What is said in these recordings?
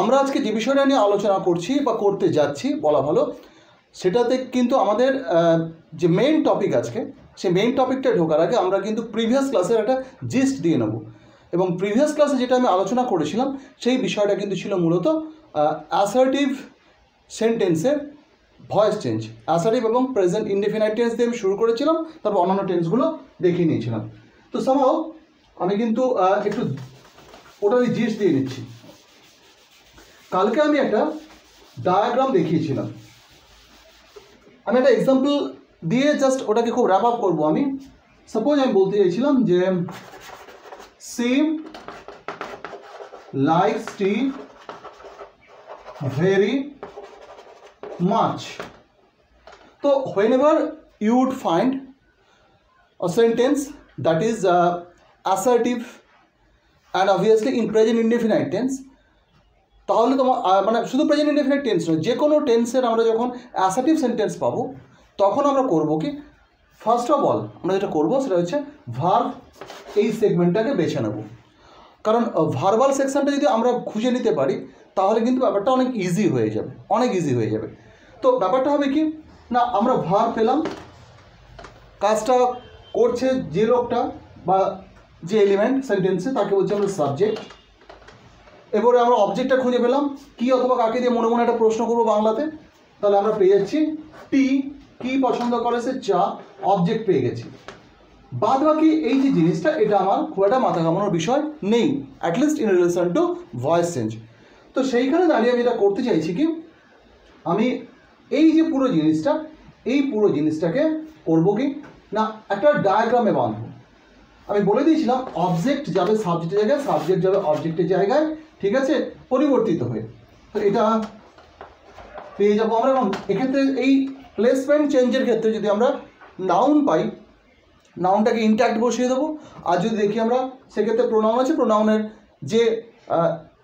আমরা আজকে যে বিষয়টা নিয়ে আলোচনা করছি বা করতে যাচ্ছি বলা ভালো, সেটাতে কিন্তু আমাদের যে মেইন টপিক আজকে, সেই মেইন টপিকটা ঢোকার আগে আমরা কিন্তু প্রিভিয়াস ক্লাসের একটা জিস্ট দিয়ে নেব। এবং প্রিভিয়াস ক্লাসে যেটা আমি আলোচনা করেছিলাম সেই বিষয়টা কিন্তু ছিল মূলত অ্যাসার্টিভ সেন্টেন্সের ভয়েস চেঞ্জ। অ্যাসার্টিভ এবং প্রেজেন্ট ইনডেফিনাইট টেন্স দিয়ে আমি শুরু করেছিলাম, তারপর অন্যান্য টেন্সগুলো দেখিয়ে নিয়েছিলাম। তো সামহাও আমি কিন্তু একটু ওটারই জিস্ট দিয়ে নিচ্ছি। কালকে আমি একটা ডায়াগ্রাম দেখিয়েছিলাম, আমি একটা এক্সাম্পল দিয়ে জাস্ট ওটাকে খুব র্যাপ আপ করবো। আমি সাপোজ আমি বলতে চাইছিলাম যে she likes T very much. তো whenever you would find a sentence that is assertive and obviously in present indefinite tense, তাহলে তোমার মানে শুধু প্রেজেন্ট ইনডেফিনাইট টেন্স নয়, যে কোনো টেন্সের আমরা যখন অ্যাসার্টিভ সেন্টেন্স পাবো তখন আমরা করব কি, ফার্স্ট অফ অল আমরা যেটা করব সেটা হচ্ছে ভার্ব এই সেগমেন্টটাকে বেছে নেব। কারণ ভার্বাল সেকশনটা যদি আমরা খুঁজে নিতে পারি তাহলে কিন্তু ব্যাপারটা অনেক ইজি হয়ে যাবে, অনেক ইজি হয়ে যাবে। তো ব্যাপারটা হবে কি না, আমরা ভার্ব পেলাম, কাজটা করছে যে লোকটা বা যে এলিমেন্ট সেন্টেন্সে তাকে বলছে আমরা সাবজেক্ট। এবারে আমরা অবজেক্টটা খুঁজে পেলাম, কি অথবা কাকে দিয়ে মনে মনে একটা প্রশ্ন করবো বাংলাতে, তাহলে আমরা পেয়ে যাচ্ছি টি, কি পছন্দ করে সে চা, অবজেক্ট পেয়ে গেছি। বাদ বাকি এই যে জিনিসটা এটা আমার খুব একটা মাথা ঘামানোর বিষয় নেই, at least in relation to voice change. তো সেইখানে দাঁড়িয়ে আমি যেটা করতে চাইছি কি, আমি এই যে পুরো জিনিসটা, এই পুরো জিনিসটাকে করবো কি না একটা ডায়াগ্রামে বাঁধবো। আমি বলে দিয়েছিলাম অবজেক্ট যাবে সাবজেক্টের জায়গায়, সাবজেক্ট যাবে অবজেক্টের জায়গায়, ঠিক আছে, পরিবর্তিত হয়ে। তো এটা পেয়ে যাবো আমরা। এবং এক্ষেত্রে এই প্লেসমেন্ট চেঞ্জের ক্ষেত্রে যদি আমরা নাউন পাই, নাউনটাকে ইনট্যাক্ট বসিয়ে দেবো। আর যদি দেখি আমরা সেক্ষেত্রে প্রোনাউন আছে, প্রোনাউনের যে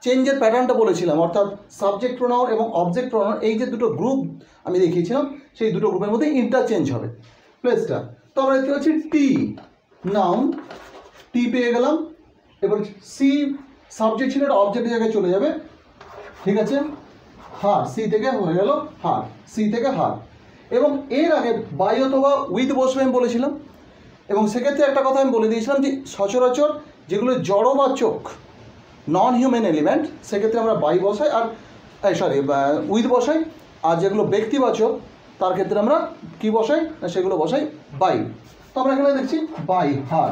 চেঞ্জের প্যাটার্নটা বলেছিলাম, অর্থাৎ সাবজেক্ট প্রোনাউন এবং অবজেক্ট প্রোনাউন, এই যে দুটো গ্রুপ আমি দেখিয়েছিলাম সেই দুটো গ্রুপের মধ্যে ইন্টারচেঞ্জ হবে প্লেসটা। তো আমরা দেখতে পাচ্ছি টি নাউন, টি পেয়ে গেলাম। এবার সি সাবজেক্ট ছিল, এটা অবজেক্টের জায়গায় চলে যাবে, ঠিক আছে, হার, সি থেকে হয়ে গেল হার, সি থেকে হার। এবং এর আগে বাই অথবা উইথ বসবে আমি বলেছিলাম। এবং সেক্ষেত্রে একটা কথা আমি বলে দিয়েছিলাম যে সচরাচর যেগুলো জড়বাচক নন হিউম্যান এলিমেন্ট সেক্ষেত্রে আমরা বাই বসাই, আর উইথ বসাই। আর যেগুলো ব্যক্তিবাচক তার ক্ষেত্রে আমরা কি বসাই না সেগুলো বসাই বাই। তো আমরা এখানে দেখছি বাই হার।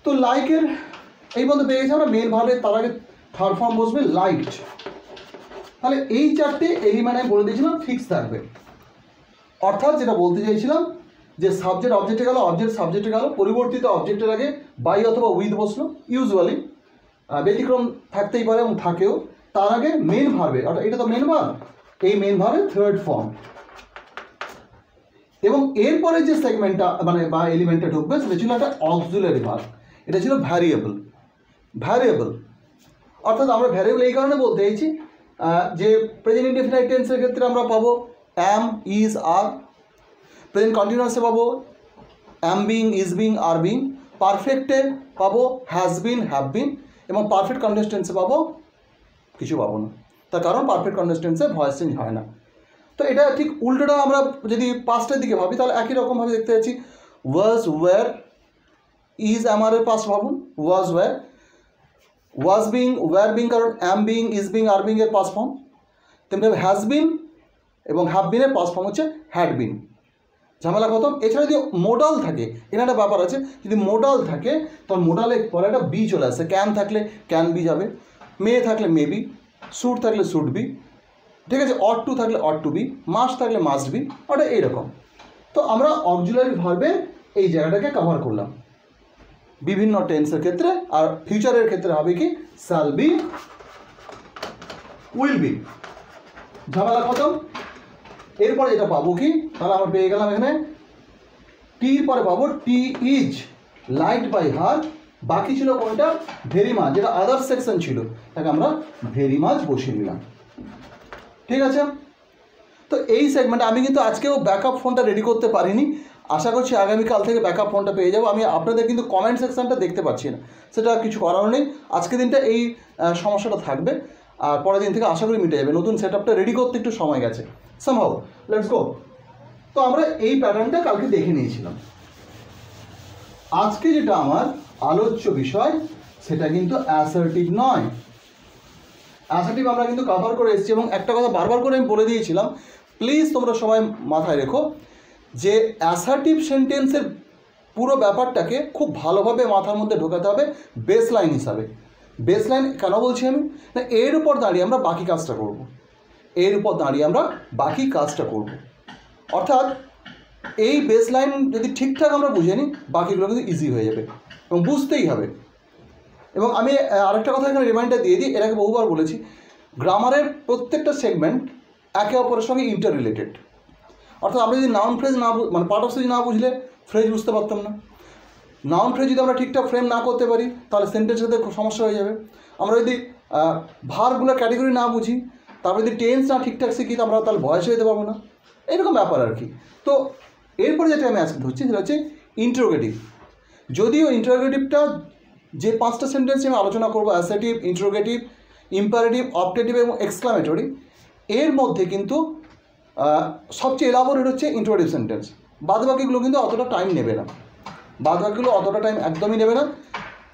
তো লাইকের এই বলতে পেয়ে গেছি আমরা মেন ভাবে, তার আগে থার্ড ফর্ম বসবে লাইকড। তাহলে এই চারটে এলিমেন্ট আমি বলে দিয়েছিলাম ফিক্স থাকবে। অর্থাৎ যেটা বলতে চাইছিলাম যে সাবজেক্ট অবজেক্টে গেল, অবজেক্ট সাবজেক্টে গেল, পরিবর্তিত অবজেক্টের আগে বাই অথবা উইথ বসলো ইউজুয়ালি, ব্যতিক্রম থাকতেই পারে এবং থাকেও। তার আগে মেন ভার্বে, অর্থাৎ এটা তো মেন ভার্ব, এই মেন ভার্বের থার্ড ফর্ম। এবং এরপরে যে সেগমেন্টটা মানে বা এলিমেন্টটা ঢুকবে সেটা ছিল একটা অক্সিলারি ভার্ব, এটা ছিল ভ্যারিয়েবল। ভ্যারিয়েবল অর্থাৎ আমরা ভ্যারিয়েবল এই কারণে বলতে চাইছি যে প্রেজেন্ট ইনডেফিনাইট টেন্সের ক্ষেত্রে আমরা পাবো অ্যাম, ইজ, আর। প্রেজেন্ট কন্টিনিউয়াসে পাবো am being, is being, are being. পারফেক্টে পাবো হ্যাজ বিন, হ্যাভ বিন। এবং পারফেক্ট কন্টিনিউয়াস টেন্সে পাবো কিছু পাবো না, তার কারণ পারফেক্ট কন্টিনিউয়াস টেন্সে ভয়েস চেঞ্জ হয় না। তো এটা ঠিক উল্টোটা আমরা যদি পাস্টের দিকে ভাবি তাহলে একই রকমভাবে দেখতে পাচ্ছি ওয়াজ, ওয়ার, ইজ আমারের পাস্ট ভাবুন was, were, was being, were being, কারণ am being, is being, are being এর পাস্ট ফর্ম। তেমনিভাবে হ্যাজ বিন এবং হ্যাভ বিনের পাস্ট ফর্ম হচ্ছে হ্যাড বিন। ঝামেলা খতম। এছাড়া যদি মোডাল থাকে, এখানে একটা ব্যাপার আছে, যদি মোডাল থাকে তখন মোডালের পরে একটা বি চলে আসে। ক্যান থাকলে ক্যান বি যাবে, মে থাকলে মে বি, শুড থাকলে শুড বি, ঠিক আছে, অট টু থাকলে অট টু বি, মাস্ট থাকলে মাস্ট বি, ওটা এইরকম। তো আমরা অক্সিলারি ভার্বে এই জায়গাটাকে কভার করলাম বিভিন্ন টেন্সের ক্ষেত্রে। আর ফিউচারের ক্ষেত্রে হবে কি শ্যাল বি, উইল বি। ঝামেলা খতম। এরপরে যেটা পাবো কি, তাহলে আমরা পেয়ে গেলাম এখানে টির পরে পাবো টি ইজ লাইকড বাই হার। বাকি ছিল কোনটা, ভেরি মাচ, যেটা আদার সেকশন ছিল তাকে আমরা ভেরি মাচ বসিয়ে দিলাম, ঠিক আছে। তো এই সেগমেন্টে আমি কিন্তু আজকেও ব্যাকআপ ফোনটা রেডি করতে পারিনি, আশা করছি আগামীকাল থেকে ব্যাকআপ ফোনটা পেয়ে যাবো। আমি আপনাদের কিন্তু কমেন্ট সেকশনটা দেখতে পাচ্ছি না, সেটা কিছু করার নেই, আজকের দিনটা এই সমস্যাটা থাকবে। আর পরের দিন থেকে আশা করি মিটে যাবে। নতুন সেট আপটা রেডি করতে একটু সময় গেছে সামহাউ। Let's go. তো আমরা এই প্যাটার্নটা কালকে দেখে নিয়েছিলাম। আজকে যেটা আমার আলোচ্য বিষয় সেটা কিন্তু অ্যাসার্টিভ নয়। অ্যাসার্টিভ আমরা কিন্তু কভার করে এসেছি, এবং একটা কথা বারবার করে আমি বলে দিয়েছিলাম, প্লিজ তোমরা সবাই মাথায় রেখো যে অ্যাসার্টিভ সেন্টেন্সের পুরো ব্যাপারটাকে খুব ভালোভাবে মাথার মধ্যে ঢোকাতে হবে বেস লাইন হিসাবে। বেস লাইন কেন বলছি আমি, না এর উপর দাঁড়িয়ে আমরা বাকি কাজটা করব, এর উপর দাঁড়িয়ে আমরা বাকি কাজটা করব। অর্থাৎ এই বেস লাইন যদি ঠিকঠাক আমরা বুঝে নিই, বাকিগুলো কিন্তু ইজি হয়ে যাবে এবং বুঝতেই হবে। এবং আমি আরেকটা কথা এখানে রিমাইন্ডার দিয়ে দিই, এর আগে বহুবার বলেছি, গ্রামারের প্রত্যেকটা সেগমেন্ট একে অপরের সঙ্গে ইন্টার রিলেটেড। অর্থাৎ আমরা যদি নাউন ফ্রেজ না মানে পার্ট অফ স্পিচ না বুঝলে ফ্রেজ বুঝতে পারতাম না। নাউন ফ্রেজ যদি আমরা ঠিকঠাক ফ্রেম না করতে পারি তাহলে সেন্টেন্সের সাথে খুব সমস্যা হয়ে যাবে। আমরা যদি ভার্বগুলোর ক্যাটাগরি না বুঝি, তারপরে যদি টেন্স না ঠিকঠাক শিখি, আমরা তাহলে ভয়েস হয়ে যেতে পারবো না। এরকম ব্যাপার আর কি। তো এরপরে যেটা আমি আজকে ধরছি সেটা হচ্ছে ইন্টারোগেটিভ। যদিও ইন্টারোগেটিভটা যে 5টা সেন্টেন্স আমি আলোচনা করবো, অ্যাসার্টিভ, ইন্টারোগেটিভ, ইম্পারেটিভ, অবজেক্টিভ এবং এক্সক্লামেটরি, এর মধ্যে কিন্তু সবচেয়ে এলাবোরেট হচ্ছে ইন্টারোগেটিভ সেন্টেন্স। বাদবাকিগুলো কিন্তু অতটা টাইম নেবে না, বাদবাকিগুলো অতটা টাইম একদমই নেবে না।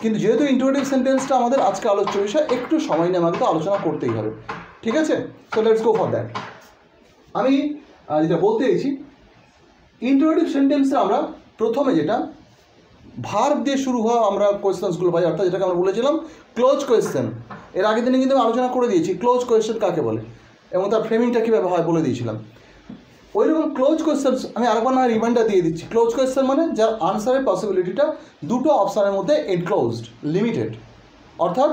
কিন্তু যেহেতু ইন্টারোগেটিভ সেন্টেন্সটা আমাদের আজকে আলোচ্য বিষয়, একটু সময় নিয়ে আমাকে তো আলোচনা করতেই হবে, ঠিক আছে? So let's go for that. আমি যেটা বলতে চাইছি, ইন্টারোগেটিভ সেন্টেন্সে আমরা প্রথমে যেটা ভার্ব দিয়ে শুরু হওয়া আমরা কোয়েশ্চেন্সগুলো পাই, অর্থাৎ যেটাকে আমরা বলেছিলাম ক্লোজ কোয়েশ্চেন। এর আগের দিনে কিন্তু আমি আলোচনা করে দিয়েছি ক্লোজ কোয়েশ্চেন কাকে বলে এবং তার ফ্রেমিংটা কীভাবে হয় বলে দিয়েছিলাম। ওই রকম ক্লোজ কোয়েশ্চেন আমি আরেকবার না রিমাইন্ডার দিয়ে দিচ্ছি। ক্লোজ কোয়েশ্চেন মানে যার আনসারের পসিবিলিটিটা দুটো অপশানের মধ্যে এনক্লোজড, লিমিটেড, অর্থাৎ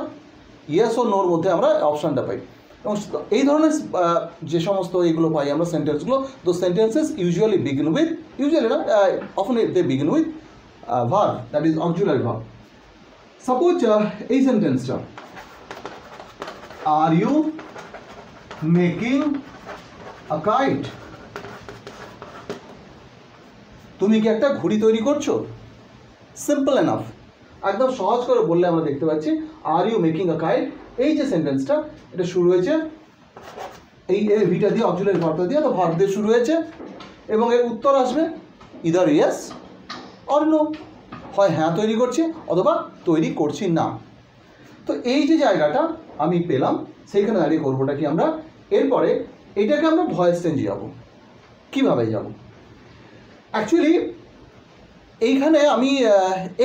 ইয়েস ও নোর মধ্যে আমরা অপশানটা পাই। এবং এই ধরনের যে সমস্ত এইগুলো পাই আমরা সেন্টেন্সগুলো, though sentences usually begin with, usually না, often they begin with verb, that is auxiliary verb. Suppose এই সেন্টেন্সটা, are you making a kite? তুমি কি একটা ঘুড়ি তৈরি করছো? সিম্পল এনাফ, একদম সহজ করে বললে আমরা দেখতে পাচ্ছি are you making a kite. এই যে সেন্টেন্সটা, এটা শুরু হয়েছে এই ভিটা দিয়ে, অক্সিলারি ভার্বটা দিয়ে, তো ভার্ব দিয়ে শুরু হয়েছে এবং এর উত্তর আসবে ইদার ইয়েস অর নো, হয় হ্যাঁ তৈরি করছি অথবা তৈরি করছি না। তো এই যে জায়গাটা আমি পেলাম, সেইখানে দাঁড়িয়ে করবোটা কি আমরা, এরপরে এটাকে আমরা ভয়েস চেঞ্জে যাবো। কীভাবে যাব? অ্যাকচুয়ালি এইখানে আমি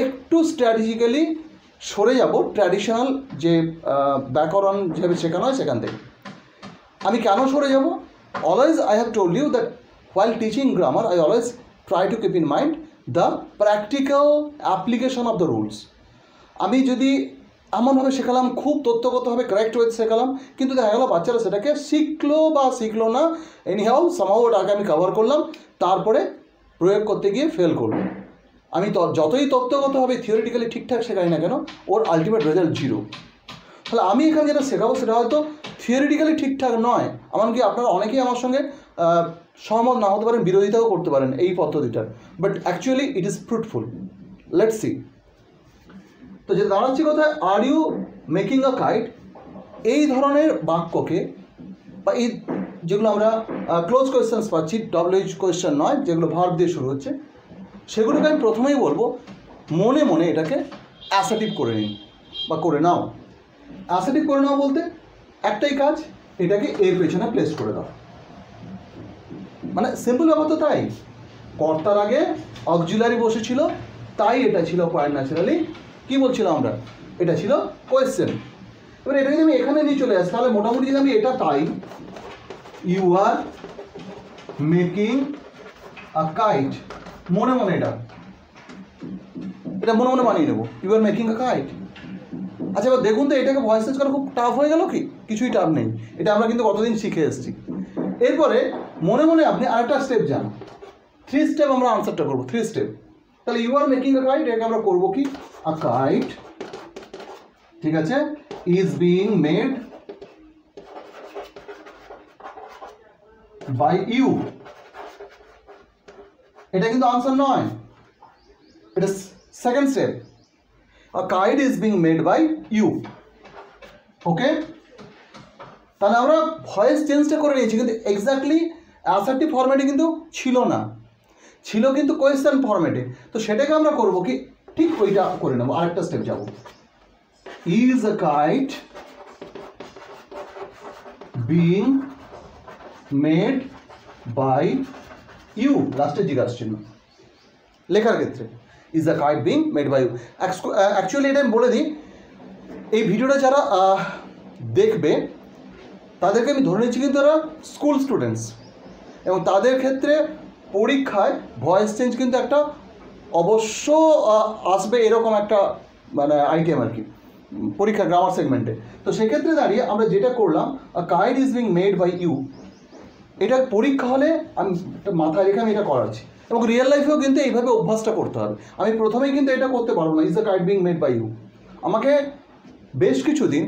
একটু স্ট্র্যাটেজিক্যালি সরে যাব ট্র্যাডিশনাল যে ব্যাকরণ যেভাবে শেখানো হয় সেখান থেকে। আমি কেন সরে যাব? Always I have told you that while teaching grammar I always try to keep in mind the practical application of the rules. আমি যদি এমনভাবে শেখালাম, খুব তথ্যগতভাবে কারেক্ট ওয়েতে শেখালাম, কিন্তু দেখা গেল বাচ্চারা সেটাকে শিখলো বা শিখলো না, এনিহাউ সামহাউ ওটাকে আমি কভার করলাম, তারপরে প্রয়োগ করতে গিয়ে ফেল করলো। আমি যতই তত্ত্বগতভাবে থিওরিটিক্যালি ঠিকঠাক শেখাই না কেন, ওর আলটিমেট রেজাল্ট 0। তাহলে আমি এখানে যেটা শেখাবো সেটা হয়তো থিওরিটিক্যালি ঠিকঠাক নয়, এমনকি আপনারা অনেকেই আমার সঙ্গে সহমত না হতে পারেন, বিরোধিতাও করতে পারেন এই পদ্ধতিটার, but actually it is fruitful. Let's see. তো যে দাঁড়াচ্ছি কোথায়, আর ইউ মেকিং আ কাইট, এই ধরনের বাক্যকে বা এই যেগুলো আমরা ক্লোজ কোয়েশ্চেন্স পাচ্ছি, WH কোয়েশ্চেন নয়, যেগুলো ভার্ব দিয়ে শুরু হচ্ছে, সেগুলোকে আমি প্রথমেই বলবো মনে মনে এটাকে অ্যাসার্টিভ করে নিন বা করে নাও। অ্যাসার্টিভ করে নাও বলতে একটাই কাজ, এটাকে এর পেছনে প্লেস করে দাও। মানে সিম্পল ব্যাপার তো তাই, কর্তার আগে অক্সিলারি বসেছিল, তাই এটা ছিল কোয়াইট ন্যাচারালি কী বলছিলাম আমরা, এটা ছিল কোয়েশ্চেন। এবার এটা যদি আমি এখানে নিয়ে চলে আসি, তাহলে মোটামুটি যদি আমি এটা তাই, you are making a kite, মনে মনে এটা মনে মনে বানিয়ে নেবো, you are making a kite. আচ্ছা এবার দেখুন তো, এটাকে ভয়েস চেঞ্জ করা খুব টাফ হয়ে গেল কি? কিছুই টাফ নেই, এটা আমরা কিন্তু কতদিন শিখে এসেছি। এরপরে মনে মনে আপনি আরেকটা স্টেপ যান, 3 স্টেপ আমরা আনসারটা করবো, 3 স্টেপ। তাহলে you are making a kite, এটাকে আমরা করবো কি, আ কাইট, ঠিক আছে, is being made by you. এটা কিন্তু আনসার নয়, এটা second step. A kite is being made by you. Okay? তাহলে আমরা ভয়েস চেঞ্জটা করে নিয়েছি, কিন্তু এক্স্যাক্টলি অ্যাসার্টিভ ফরম্যাটে কিন্তু ছিল না, ছিল কিন্তু কোয়েশ্চেন ফরম্যাটে। তো সেটাকে আমরা করব কি, ঠিক ওইটা করে নেবো, আরেকটা স্টেপ যাব। Is a kite being made by you, লাস্টে জিজ্ঞাসা চিহ্ন লেখার ক্ষেত্রে, is a kite being made by you. Actually এটা আমি বলে দিই, এই ভিডিওটা যারা দেখবে তাদেরকে আমি ধরে নিচ্ছি কিন্তু তারা স্কুল স্টুডেন্টস, এবং তাদের ক্ষেত্রে পরীক্ষায় ভয়েস চেঞ্জ কিন্তু একটা অবশ্য আসবে, এরকম একটা মানে আইটেম আর কি পরীক্ষা গ্রামার সেগমেন্টে। তো সেক্ষেত্রে দাঁড়িয়ে আমরা যেটা করলাম, a kite is being made by you, এটা পরীক্ষা হলে আমি মাথায় রেখে আমি এটা করাচ্ছি, এবং রিয়েল লাইফেও কিন্তু এইভাবে অভ্যাসটা করতে হবে। আমি প্রথমেই কিন্তু এটা করতে পারবো না, is a kite being made by you. আমাকে বেশ কিছুদিন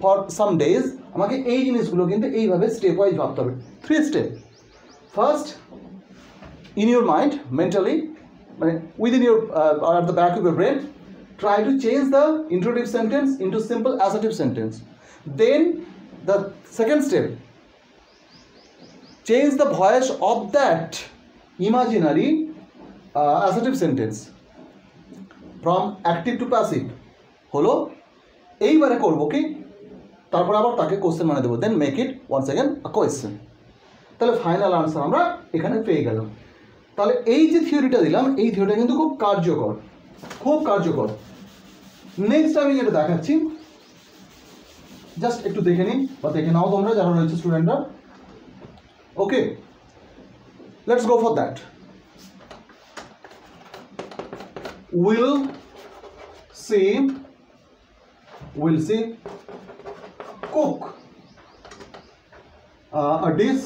ফর সাম ডেজ আমাকে এই জিনিসগুলো কিন্তু এইভাবে স্টেপ ওয়াইজ ভাবতে হবে। 3 step. First, in your mind, mentally, within your or at the back of your brain, try to change the introductive sentence into simple assertive sentence. Then the second step, change the voice of that imaginary assertive sentence from active to passive. হলো এইবারে করবো কি, তারপর আবার তাকে question মানে দেবো, then make it once again a question. তাহলে ফাইনাল আনসার আমরা এখানে পেয়ে গেলাম। তাহলে এই যে থিওরিটা দিলাম, এই থিওরিটা কিন্তু খুব কার্যকর, খুব কার্যকর। নেক্সট আমি যেটা দেখাচ্ছি, জাস্ট একটু দেখে নিন বা দেখে নাও তোমরা যারা রয়েছে স্টুডেন্টরা। Okay, let's go for that. We'll see cook a dish,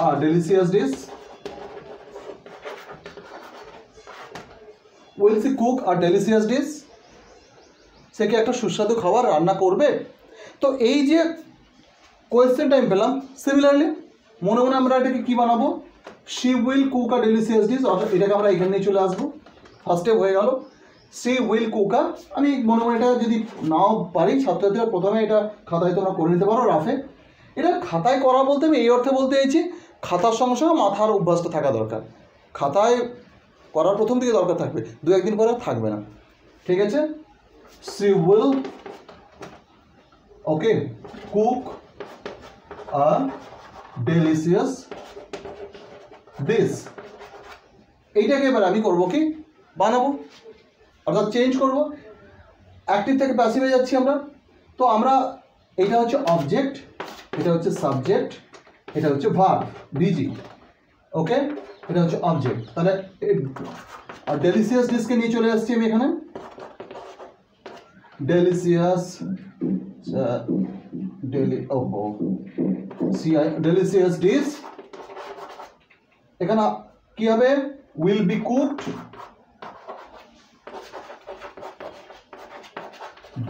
a delicious dish. We'll see cook a delicious dish. সে কি একটা সুস্বাদু খাবার রান্না করবে? তো এই যে কোয়েশ্চেনটা আমি পেলাম, সিমিলারলি মনে মনে আমরা এটাকে কি বানাবো, she will cook a delicious dish, অর্থাৎ এটাকে আমরা এখানে নিয়ে চলে আসবো। ফার্স্ট স্টেপ হয়ে গেল, she will cook a, আমি মনে মনে এটা যদি নাও পারি ছাত্রছাত্রীরা প্রথমে এটা খাতায় তোমরা করে নিতে পারো রাফে। এটা খাতায় করা বলতে আমি এই অর্থে বলতে চাইছি, খাতার সঙ্গে সঙ্গে মাথার অভ্যাসটা থাকা দরকার। খাতায় করার প্রথম দিকে দরকার থাকবে, 2-1 দিন পরে থাকবে না, ঠিক আছে? she will cook a delicious dish. এইটাকে এবার আমি করবো কি, বানাবো, অর্থাৎ চেঞ্জ করব, অ্যাক্টিভ থেকে প্যাসিভে যাচ্ছি আমরা। তো আমরা এটা হচ্ছে অবজেক্ট, এটা হচ্ছে সাবজেক্ট, এটা হচ্ছে ভার্ব ডিজি, ওকে, এটা হচ্ছে অবজেক্ট। তাহলে ডেলিসিয়াস ডিশকে নিয়ে চলে আসছি আমি এখানে, ডেলিসিয়াস ডেলিসিয়াস ডিশ। এখানে কি হবে, will be cooked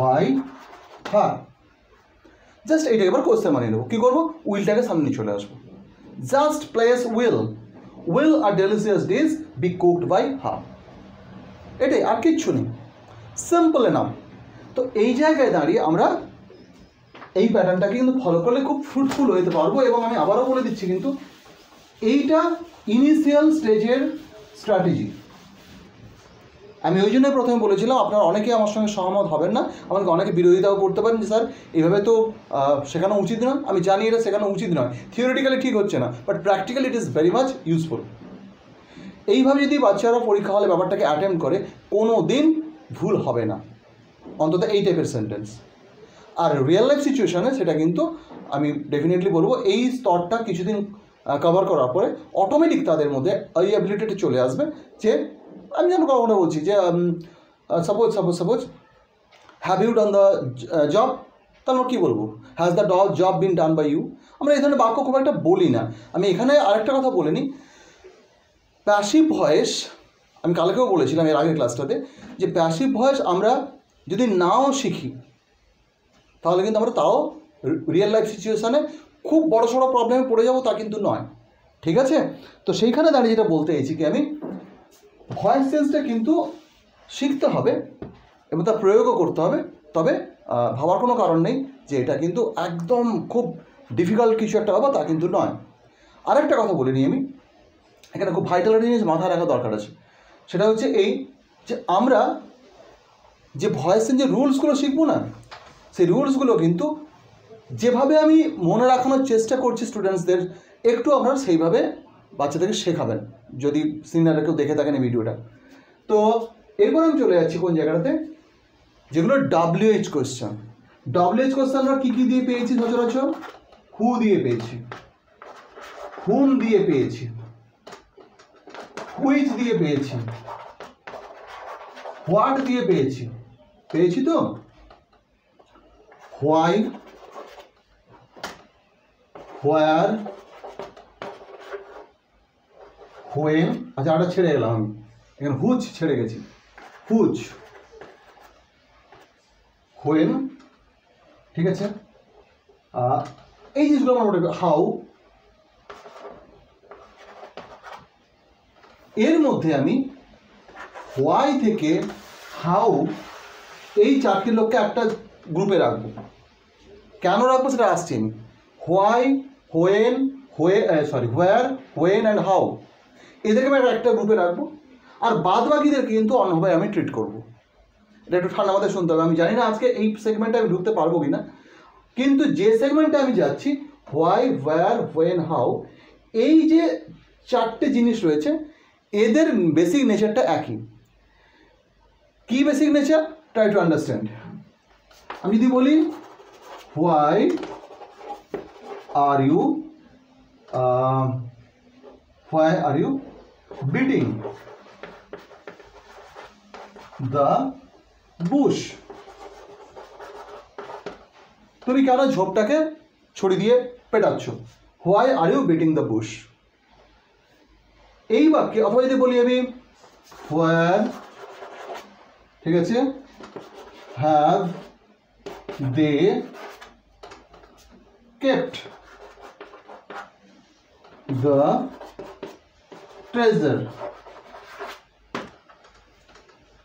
by her. Just এইটা এবার কোশ্চেন মানিয়ে নেবো, কী করবো, উইলটাকে সামনে নিয়ে চলে আসবো, just place will a delicious dish be cooked by her, এটাই, আর কিচ্ছু নেই, সিম্পল এনাফ। তো এই জায়গায় দাঁড়িয়ে আমরা এই প্যাটার্নটাকে কিন্তু ফলো করলে খুব ফ্রুটফুল হতে পারবো। এবং আমি আবারও বলে দিচ্ছি কিন্তু এইটা ইনিশিয়াল স্টেজের স্ট্র্যাটেজি। আমি ওই জন্যই প্রথমে বলেছিলাম, আপনারা অনেকেই আমার সঙ্গে সহমত হবেন না, আমাকে অনেকে বিরোধিতাও করতে পারেন যে স্যার এভাবে তো শেখানো উচিত নয়। আমি জানি এটা শেখানো উচিত নয়, থিওরিটিক্যালি ঠিক হচ্ছে না, but practically it is very much useful. এইভাবে যদি বাচ্চারা পরীক্ষা হলে ব্যাপারটাকে অ্যাটেম্প করে, কোনো দিন ভুল হবে না, অন্তত এই টাইপের সেন্টেন্স। আর রিয়েল লাইফ সিচুয়েশানে সেটা কিন্তু আমি ডেফিনেটলি বলবো, এই স্তরটা কিছুদিন কভার করার পরে অটোমেটিক তাদের মধ্যে এই অ্যাবিলিটিটা চলে আসবে। যে আমি যেন কখনো বলছি যে suppose have you done the job, তাহলে কী বলবো, has the job been done by you. আমরা এই ধরনের বাক্য খুব একটা বলি না। আমি এখানে আরেকটা কথা বলে নিই, প্যাসিভ ভয়েস আমি কালকেও বলেছিলাম এর আগের ক্লাসটাতে, যে প্যাসিভ ভয়েস আমরা যদি নাও শিখি তাহলে কিন্তু আমরা তাও রিয়েল লাইফ সিচুয়েশানে খুব বড় সড়ো প্রবলেমে পড়ে যাবো, তা কিন্তু নয়, ঠিক আছে? তো সেইখানে দাঁড়িয়ে যেটা বলতে চাইছি কি, আমি ভয়েস চেঞ্জটা কিন্তু শিখতে হবে এবং তার প্রয়োগও করতে হবে, তবে ভাবার কোনো কারণ নেই যে এটা কিন্তু একদম খুব ডিফিকাল্ট কিছু একটা ব্যাপার, তা কিন্তু নয়। আরেকটা কথা বলে নিই আমি, এখানে খুব ভাইটাল একটা জিনিস মাথায় রাখা দরকার আছে, সেটা হচ্ছে এই যে আমরা যে ভয়েস চেঞ্জের রুলসগুলো শিখবো না, সেই রুলসগুলো কিন্তু যেভাবে আমি মনে রাখানোর চেষ্টা করছি স্টুডেন্টসদের, একটু আপনারা সেইভাবে বাচ্চাদেরকে শেখাবেন, যদি সিনিয়ররা কেউ দেখে থাকেন এই ভিডিওটা। তো এরপর আমি চলে যাচ্ছি কোন জায়গাটাতে, যেগুলো WH কোয়েশ্চেন। WH কোয়েশ্চেন আমরা কী কী দিয়ে পেয়েছি সচরাচর? হু দিয়ে পেয়েছি, হুম দিয়ে পেয়েছি, হুইচ দিয়ে পেয়েছি, হোয়াট দিয়ে পেয়েছি, পেয়েছি তো, হোয়াই, হোয়ার, হোয়েন, আচ্ছা আটা ছেড়ে গেলাম আমি, এখানে হুচ ছেড়ে গেছি, হুচ, হোয়েন, ঠিক আছে। এই জিনিসগুলো আমার মনে, হাউ, এর মধ্যে আমি হোয়াই থেকে হাউ এই চারটি লোককে একটা গ্রুপে রাখবো। কেন রাখবো সেটা আসছি আমি। Why, when, where, when and how, এদেরকে আমি একটা গ্রুপে রাখবো, আর বাদ বাকিদেরকে কিন্তু অন্যভাবে আমি ট্রিট করবো। এটা একটু ঠান্ডা মাথায় শুনতে হবে। আমি জানি না আজকে এই সেগমেন্টে আমি ঢুকতে পারবো কি না, কিন্তু যে সেগমেন্টে আমি যাচ্ছি, হোয়াই, হোয়ার, হোয়েন, হাউ, এই যে চারটে জিনিস রয়েছে, এদের বেসিক নেচারটা একই। কি basic nature? Try to understand. আমি যদি বলি why are you beating the bush, তুমি কেন ঝোপটাকে ছড়ি দিয়ে পেটাচ্ছ? Why are you beating the bush. এই বাক্যে, অথবা যদি বলি আমি হোয়ার, ঠিক আছে, have they kept the treasure,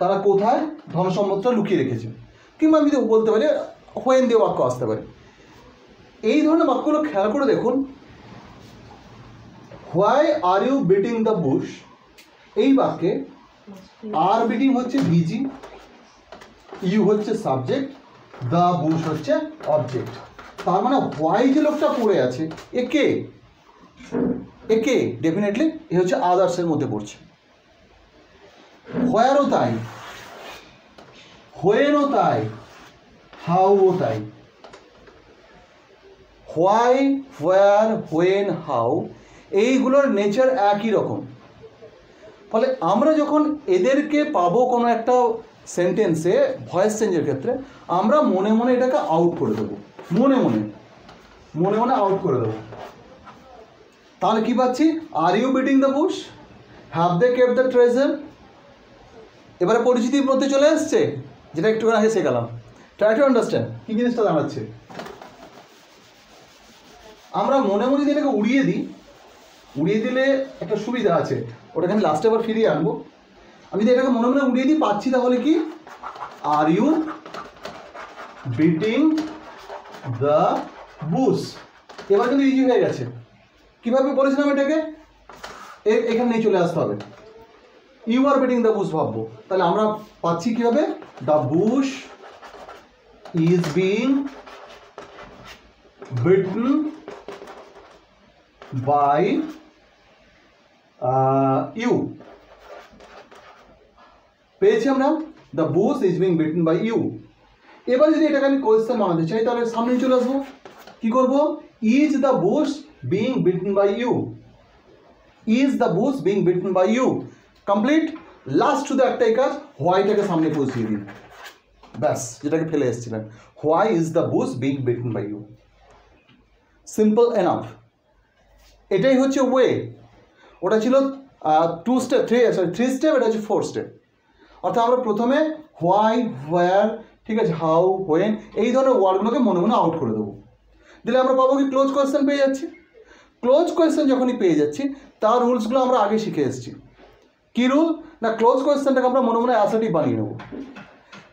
তারা কোথায় ধন সম্পদটা লুকিয়ে রেখেছে। কিংবা আমি বলতে পারি হোয়েন দিয়ে বাক্য আসতে পারে। এই ধরনের বাক্যগুলো খেয়াল করে দেখুন। Why are you beating the bush, এই বাক্যে আর বিটিং হচ্ছে ভিজি, ইউ হচ্ছে সাবজেক্ট, দ্য বুশ হচ্ছে অবজেক্ট। তার মানে হোয়াই যে লোকটা পড়ে আছে, একে ডেফিনেটলি এ হচ্ছে আদার্সের মধ্যে পড়ছে। হোয়ারও তাই, হোয়েনও তাই, হাউও তাই। হোয়াই, হোয়ার, হোয়েন, হাউ, এইগুলোর নেচার একই রকম। ফলে আমরা যখন এদেরকে পাবো কোনো একটা সেন্টেন্সে ভয়েস চেঞ্জের ক্ষেত্রে, আমরা মনে মনে এটাকে আউট করে দেবো, মনে মনে আউট করে দেবো। তাহলে কি পাচ্ছি? Are you beating the bush, have they kept the treasure. এবারে পরিচিতির মধ্যে চলে আসছে, যেটা একটু আগে শেখালাম। ট্রাই টু আন্ডারস্ট্যান্ড কী জিনিসটা দাঁড়াচ্ছে। আমরা মনে যদি এটাকে উড়িয়ে দিলে একটা সুবিধা আছে, ওটাকে আমি লাস্টে আবার ফিরিয়ে আনবো। আমি যদি এটাকে মনে উড়িয়ে দিই, পাচ্ছি তাহলে কি? Are you beating the bush. এবার কিন্তু ইজি হয়ে গেছে। কীভাবে বলেছিলাম এটাকে? এখানে নিয়ে চলে আসতে হবে। You are beating the bush ভাববো, তাহলে আমরা পাচ্ছি কীভাবে? The bush is being beaten by you. পেয়েছি আমরা, the bush is being beaten by you. এবার যদি এটাকে আমি কোয়েশ্চেন বানাতে চাই, তাহলে সামনে চলে আসবো। কি করবো? Is the bush being beaten by you, is the bush being beaten by you. Complete. Last শুধু একটাই কাজ, হোয়াইটাকে সামনে পৌঁছিয়ে দিন, ব্যাস, যেটাকে ফেলে এসেছিলেন। Why is the bush being beaten by you. Simple enough. এটাই হচ্ছে ওয়ে। ওটা ছিল 2 স্টেপ, 3 স্টেপ, এটা হচ্ছে 4 স্টেপ। অর্থাৎ আমরা প্রথমে হোয়াই, হোয়ার, ঠিক আছে, হাউ, হোয়েন, এই ধরনের ওয়ার্ডগুলোকে মনে মনে আউট করে দেবো। দিলে আমরা পাবো কি? ক্লোজ কোয়েশ্চেন পেয়ে যাচ্ছি। ক্লোজ কোয়েশ্চেন যখনই পেয়ে যাচ্ছি, তার রুলসগুলো আমরা আগে শিখে এসেছি। কী রুল? না, ক্লোজ কোয়েশ্চেনটাকে আমরা মনে মনে অ্যাসার্টিভ বানিয়ে নেব।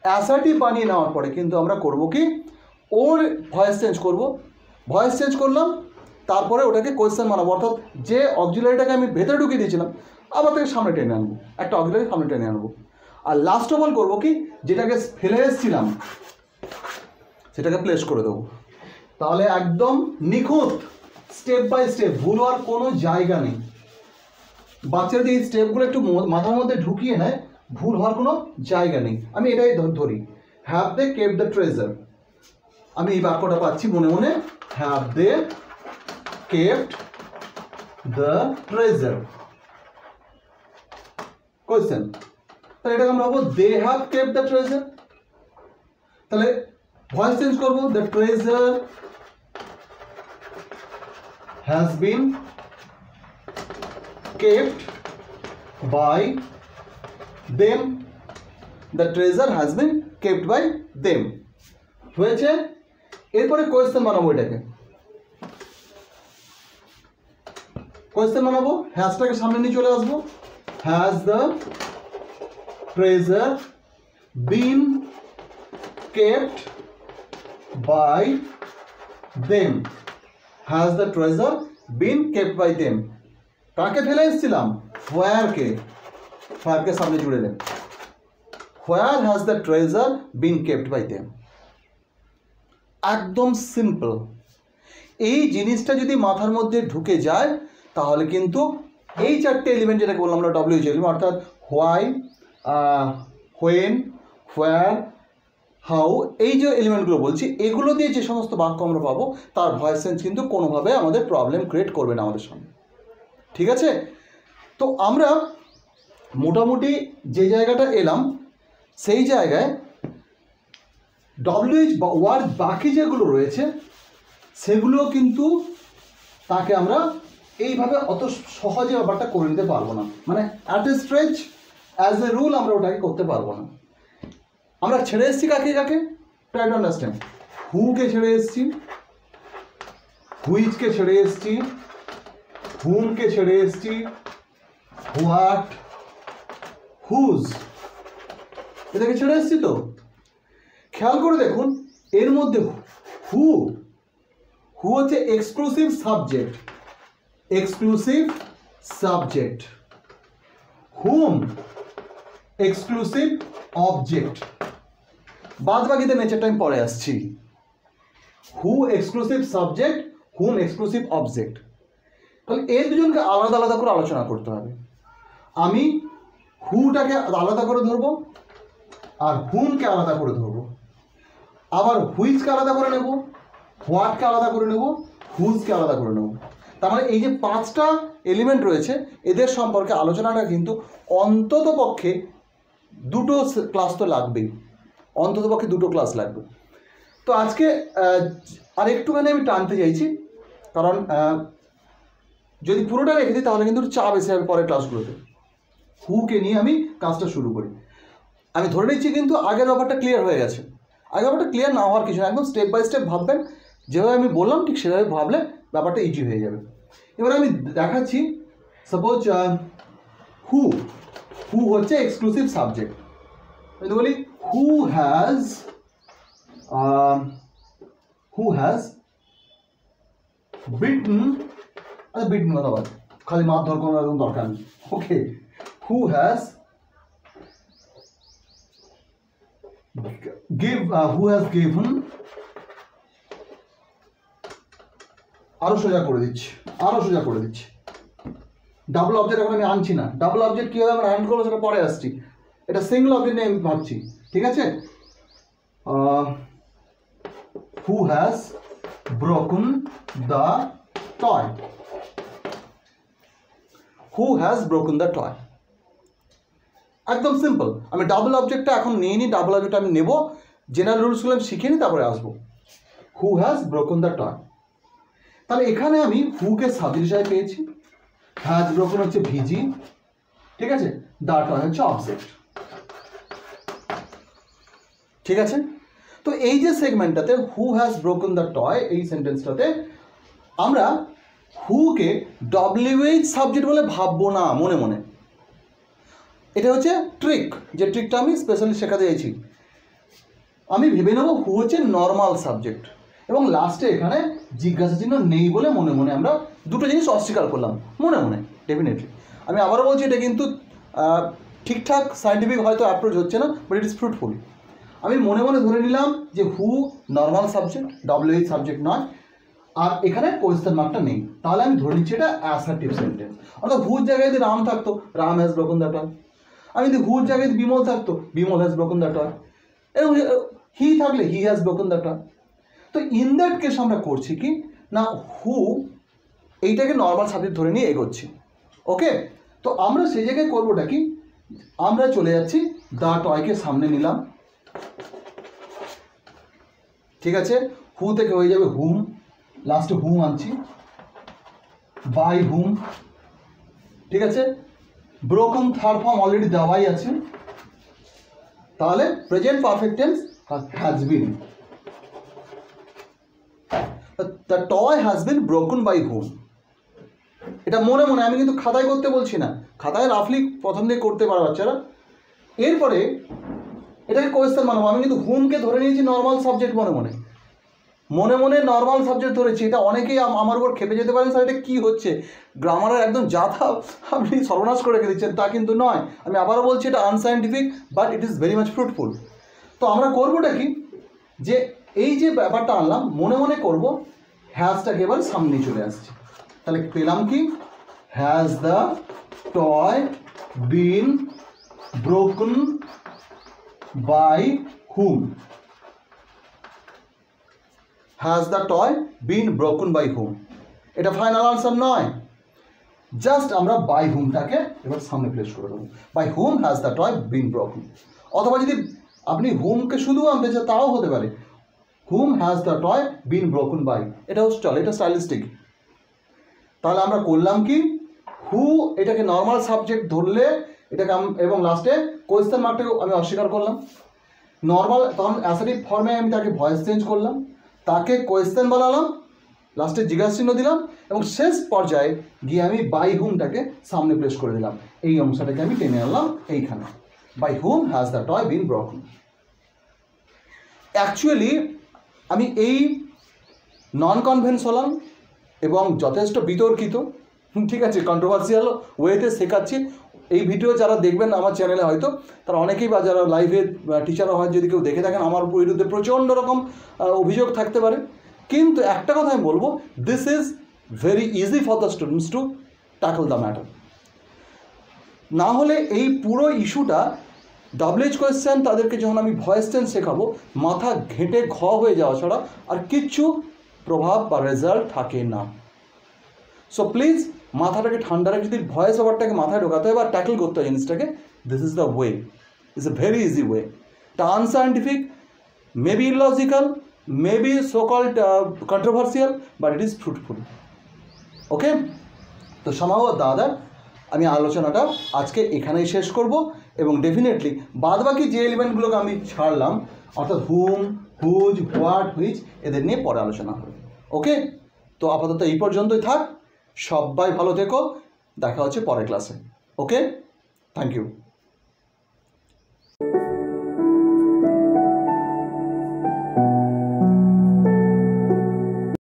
অ্যাসার্টিভ বানিয়ে নেওয়ার পরে কিন্তু আমরা করব কি, ওর ভয়েস চেঞ্জ করব, ভয়েস চেঞ্জ করলাম, তারপরে ওটাকে কোয়েশ্চেন বানাবো, অর্থাৎ যে অক্সিলারিটাকে আমি ভেতরে ঢুকিয়ে দিয়েছিলাম আবার তাকে সামনে টেনে আনবো, একটা অক্সিলারি সামনে টেনে আনবো। আর লাস্ট অফ অল করবো কি, যেটাকে ফেলে এসেছিলাম সেটাকে প্লেস করে দেবো। তাহলে একদম নিখুঁত, স্টেপ বাই স্টেপ, ভুল হওয়ার কোনো জায়গা নেই। বাচ্চারা এই স্টেপগুলো একটু মাথার মধ্যে ঢুকিয়ে নেয়, ভুল হওয়ার কোনো জায়গা নেই। আমি এটাই ধরি, have they kept the treasure. আমি এই বাক্যটা পাচ্ছি মনে মনে, have they kept the treasure. Question, তাহলে এটাকে আমরা ভাবো they have kept the treasure. তাহলে ভয়েস চেঞ্জ করবো, the treasure has been kept by them. The treasure has been kept by them. হয়েছে। এরপরে কোয়েশ্চেন বানাবো, এটাকে কোয়েশ্চেন বানাবো, হ্যাজটাকে সামনে নিয়ে চলে আসবো। Has the treasure been kept by them. Has the treasure been kept by them. কাকে ফেলে এসেছিলাম? হোয়ারকে। হোয়ারকে সামনে জুড়ে দেন। Where has the treasure been kept by them. একদম সিম্পল। এই জিনিসটা যদি মাথার মধ্যে ঢুকে যায় তাহলে কিন্তু এই চারটে এলিমেন্ট যেটাকে বললাম আমরা ডব্লিউএইচ এলিমেন্ট, অর্থাৎ হোয়াই, হোয়েন, হোয়ার, হাউ, এই যে এলিমেন্টগুলো বলছি এগুলো দিয়ে যে সমস্ত বাক্য আমরা পাবো তার ভয়েস চেঞ্জ কিন্তু কোনোভাবে আমাদের প্রবলেম ক্রিয়েট করবে না আমাদের সামনে। ঠিক আছে? তো আমরা মোটামুটি যে জায়গাটা এলাম সেই জায়গায় ডব্লিউএইচ বা ওয়ার্ড বাকি যেগুলো রয়েছে সেগুলো কিন্তু তাকে আমরা এইভাবে অত সহজে ব্যাপারটা করে নিতে পারবো না, মানে at a stretch as a rule আমরা ওটাকে করতে পারবো না। আমরা ছেড়ে এসেছি কাকে কাকে? Try to understand. হুকে ছেড়ে এসেছি, হুইচকে ছেড়ে এসেছি, হুমকে ছেড়ে এসেছি, হোয়াট, হুজ, এটাকে ছেড়ে এসেছি। তো খেয়াল করে দেখুন এর মধ্যে হু হচ্ছে এক্সক্লুসিভ সাবজেক্ট, এক্সক্লুসিভ সাবজেক্ট, হুম এক্সক্লুসিভ অবজেক্ট। বাদ বাকিতে নেচারটা আমি পরে আসছি। হু এক্সক্লুসিভ সাবজেক্ট, হুম এক্সক্লুসিভ অবজেক্ট। তাহলে এই দুজনকে আলাদা আলাদা করে আলোচনা করতে হবে। আমি হুটাকে আলাদা করে ধরবো আর হুমকে আলাদা করে ধরবো, আবার হুইচকে আলাদা করে নেব, হোয়াটকে আলাদা করে নেব, হুজকে আলাদা করে নেব। তার মানে এই যে পাঁচটা এলিমেন্ট রয়েছে এদের সম্পর্কে আলোচনাটা কিন্তু অন্তত পক্ষে দুটো ক্লাস তো লাগবেই, অন্তত পক্ষে দুটো ক্লাস লাগবে। তো আজকে আর একটুখানি আমি টানতে চাইছি, কারণ যদি পুরোটা রেখে দিই তাহলে কিন্তু চাপ এসে যাবে পরের ক্লাসগুলোতে। হুকে নিয়ে আমি কাজটা শুরু করি। আমি ধরে নিচ্ছি কিন্তু আগের ব্যাপারটা ক্লিয়ার হয়ে গেছে। আগের ব্যাপারটা ক্লিয়ার না হওয়ার কিছু না, একদম স্টেপ বাই স্টেপ ভাববেন, যেভাবে আমি বললাম ঠিক সেভাবে ভাবলে ব্যাপারটা ইজি হয়ে যাবে। এবার আমি দেখাচ্ছি, সাপোজ হু হু হচ্ছে এক্সক্লুসিভ সাবজেক্ট। আমি বলি হু হ্যাজ বিটন, আচ্ছা বিটন কথা বল, খালি মারধর কোনো একদম দরকার নেই। ওকে, হু হ্যাজ given, আরো সোজা করে দিচ্ছি, ডাবল অবজেক্ট এখন আমি আনছি না। ডাবল অবজেক্ট কীভাবে আমরা হ্যান্ড করবো সেটা পরে আসছি, এটা সিঙ্গল অবজেক্ট নিয়ে আমি ভাবছি। ঠিক আছে? হু has broken the toy, who has broken the toy. একদম সিম্পল। আমি ডাবল অবজেক্টটা এখন নিয়ে নিই, ডাবল অবজেক্ট আমি নেব, জেনারেল রুলসগুলো আমি শিখে নিই, তারপরে আসবো। হু হ্যাজ ব্রোকন দ্য টয়। তাহলে এখানে আমি হুকে সাবজেক্ট হিসাবে পেয়েছি, হ্যাজ ব্রোকন হচ্ছে ভিজি, ঠিক আছে, দ্য টয় হচ্ছে অবজেক্ট। ঠিক আছে? তো এই যে সেগমেন্টটাতে who has broken the toy, এই সেন্টেন্সটাতে আমরা হুকে ডব্লিউএইচ সাবজেক্ট বলে ভাববো না মনে মনে। এটা হচ্ছে ট্রিক, যে ট্রিকটা আমি স্পেশালি শেখাতে চাইছি। আমি ভেবে নেব হু হচ্ছে নর্মাল সাবজেক্ট, এবং লাস্টে এখানে জিজ্ঞাসা চিহ্ন নেই বলে মনে মনে আমরা দুটো জিনিস অস্বীকার করলাম মনে মনে। ডেফিনেটলি আমি আবারও বলছি, এটা কিন্তু ঠিকঠাক সায়েন্টিফিক হয়তো অ্যাপ্রোচ হচ্ছে না, বাট ইট ইজ ফ্রুটফুল। আমি মনে মনে ধরে নিলাম যে হু নর্মাল সাবজেক্ট, WH সাবজেক্ট নয়, আর এখানে কোয়েশ্চেন মার্কটা নেই, তাহলে আমি ধরে নিচ্ছি এটা অ্যাসার্টিভ সেন্টেন্স। অর্থাৎ হুর জায়গায় যদি রাম থাকতো, Ram has broken the toy. আমি যদি হুর জায়গায় যদি বিমল থাকতো, Bimal has broken the toy. এবং হি থাকলে he has broken the toy. তো ইন দ্যাট কেস আমরা করছি কি না, হু এইটাকে নর্মাল সাবজেক্ট ধরে নিয়ে এগোচ্ছি। ওকে, তো আমরা সেই জায়গায় করবোটা কি, আমরা চলে যাচ্ছি দ্য টয়কে সামনে নিলাম, ঠিক আছে। হু থেকে হয়ে যাবে হুম, লাস্টে হুম আনছি, বাই হুম, ঠিক আছে। ব্রোকেন থার্ড ফর্ম অলরেডি দেওয়াই আছে, তাহলে present perfect tense has been, the toy has been broken by whom. এটা মনে মনে, আমি কিন্তু খাতায় করতে বলছি না, খাতায় রাফলি প্রথম দিকে করতে পারো বাচ্চারা। এরপরে এটাকে কোয়েশ্চেন বানাবো। আমি কিন্তু হুমকে ধরে নিয়েছি নর্মাল সাবজেক্ট, মনে মনে মনে মনে নর্মাল সাবজেক্ট ধরেছি। এটা অনেকেই আমার উপর খেপে যেতে পারেন, স্যার এটা কী হচ্ছে, গ্রামারের একদম যাথা আপনি সর্বনাশ করে রেখে দিচ্ছেন। তা কিন্তু নয়, আমি আবারও বলছি এটা unscientific, but it is very much fruitful. তো আমরা করবোটা কি, যে এই যে ব্যাপারটা আনলাম মনে মনে করব, হ্যাজটাকে এবার সামনে চলে আসছে। তাহলে পেলাম কি, has the toy been broken by whom, has the toy been broken by whom. এটা ফাইনাল আনসার নয়, জাস্ট আমরা বাই হুমটাকে এবার সামনে প্লেস করে দেবো, by whom has the toy been broken. অথবা যদি আপনি হুমকে শুধু আনতে চান তাও হতে পারে, whom has the toy been broken by, এটাও চলে, এটা স্টাইলিস্টিক। তাহলে আমরা করলাম কি, হু এটাকে নর্মাল সাবজেক্ট ধরলে এটাকে এবং লাস্টে কোয়েশ্চেন মার্কটাকে আমি অস্বীকার করলাম। নর্মাল তখন অ্যাসার্টিভ ফর্মে আমি তাকে ভয়েস চেঞ্জ করলাম, তাকে কোয়েশ্চেন বানালাম, লাস্টে জিজ্ঞাসা চিহ্ন দিলাম, এবং শেষ পর্যায়ে গিয়ে আমি বাই হুমটাকে সামনে প্লেস করে দিলাম। এই অংশটাকে আমি টেনে আনলাম এইখানে, by whom has the toy been broken. Actually আমি এই নন কনভেনশনাল এবং যথেষ্ট বিতর্কিত, ঠিক আছে, কন্ট্রোভার্সিয়াল ওয়েতে শেখাচ্ছি। এই ভিডিও যারা দেখবেন আমার চ্যানেলে হয়তো তারা অনেকেই, বা যারা লাইভে টিচাররা হয় যদি কেউ দেখে থাকেন, আমার বিরুদ্ধে প্রচণ্ড রকম অভিযোগ থাকতে পারে, কিন্তু একটা কথা আমি বলবো, this is very easy for the students to tackle the matter. না হলে এই পুরো ইস্যুটা WH কোয়েশ্চেন তাদেরকে যখন আমি ভয়েস টেন্স শেখাবো, মাথা ঘেঁটে হয়ে যাওয়া ছাড়া আর কিচ্ছু প্রভাব বা রেজাল্ট থাকে না। সো প্লিজ মাথাটাকে ঠান্ডা রেখে যদি ভয়েস ওভারটাকে মাথায় ঢোকাতে হয় বা ট্যাকল করতে হয় জিনিসটাকে, this is the way, it's a very easy way. এটা unscientific, maybe illogical, maybe so called controversial, but it is fruitful. Okay, তো সম্ভব দাদা আমি আলোচনাটা আজকে এখানেই শেষ করব, এবং ডেফিনেটলি বাদবাকি যে এলিমেন্টগুলোকে আমি ছাড়লাম, অর্থাৎ হুম, হুজ, হোয়াট, হুইচ, এদের নিয়ে পরে আলোচনা হবে। ওকে, তো আপাতত এই পর্যন্তই থাক। সবাই ভালো থেকো, দেখা হচ্ছে পরের ক্লাসে। ওকে, থ্যাংক ইউ।